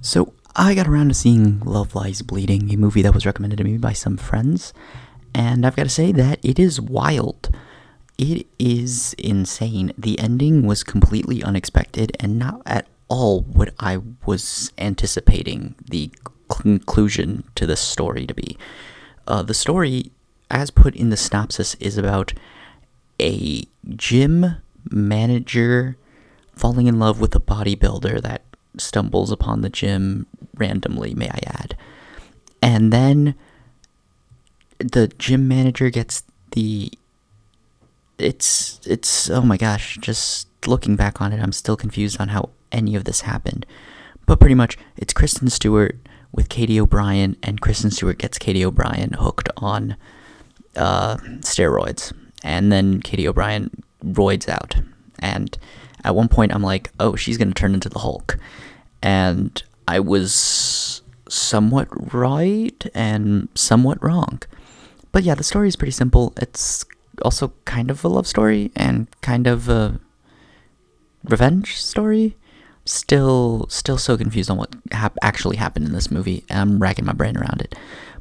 So I got around to seeing Love Lies Bleeding, a movie that was recommended to me by some friends, and I've got to say that it is wild. It is insane. The ending was completely unexpected and not at all what I was anticipating the conclusion to this story to be. The story, as put in the synopsis, is about a gym manager falling in love with a bodybuilder that stumbles upon the gym randomly, may I add. And then the gym manager gets it's oh my gosh, just looking back on it, I'm still confused on how any of this happened. But pretty much, it's Kristen Stewart with Katie O'Brien, and Kristen Stewart gets Katie O'Brien hooked on steroids. And then Katie O'Brien roids out. And at one point, I'm like, oh, she's going to turn into the Hulk. And I was somewhat right and somewhat wrong. But yeah, the story is pretty simple. It's also kind of a love story and kind of a revenge story. Still so confused on what actually happened in this movie. I'm racking my brain around it.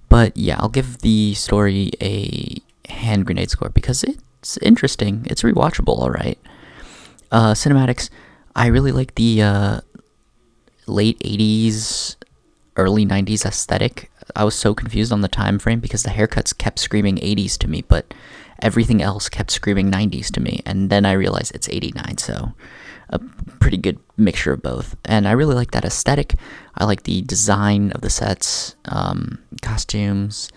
But yeah, I'll give the story a hand grenade score because it's interesting. It's rewatchable, alright. Cinematics, I really like the late 80s, early 90s aesthetic. I was so confused on the time frame because the haircuts kept screaming 80s to me, but everything else kept screaming 90s to me. And then I realized it's 89, so a pretty good mixture of both. And I really like that aesthetic. I like the design of the sets, costumes.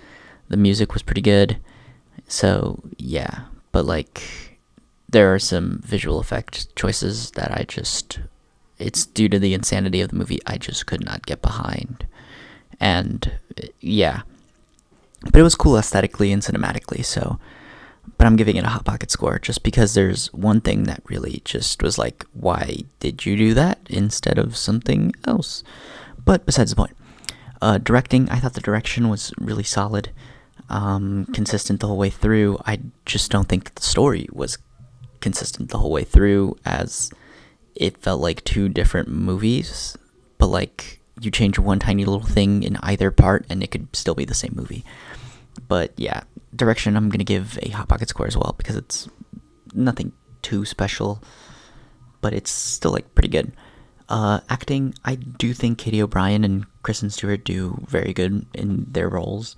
The music was pretty good. So yeah, but like there are some visual effect choices that it's due to the insanity of the movie, I just could not get behind. And yeah, but it was cool aesthetically and cinematically, so. But I'm giving it a Hot Pocket score just because there's one thing that really just was like, why did you do that instead of something else? But besides the point. Directing, I thought the direction was really solid, consistent the whole way through. I just don't think the story was consistent the whole way through, as it felt like two different movies, but like you change one tiny little thing in either part and it could still be the same movie. But yeah, direction, I'm going to give a Hot Pocket score as well because it's nothing too special, but it's still like pretty good. Acting, I do think Katie O'Brien and Kristen Stewart do very good in their roles.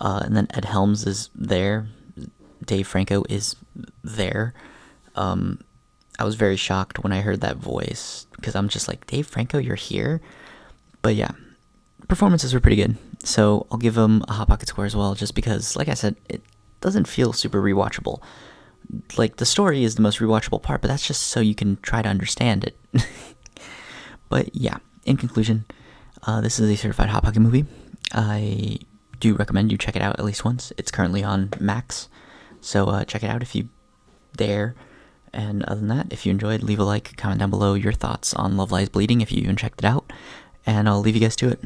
And then Ed Helms is there. Dave Franco is there. I was very shocked when I heard that voice because I'm just like, Dave Franco, you're here? But yeah, performances were pretty good. So I'll give them a Hot Pocket score as well, just because, like I said, it doesn't feel super rewatchable. Like, the story is the most rewatchable part, but that's just so you can try to understand it. But yeah, in conclusion, this is a certified Hot Pocket movie. I do recommend you check it out at least once. It's currently on Max, so check it out if you dare. And other than that, if you enjoyed, leave a like, comment down below your thoughts on Love Lies Bleeding if you even checked it out, and I'll leave you guys to it.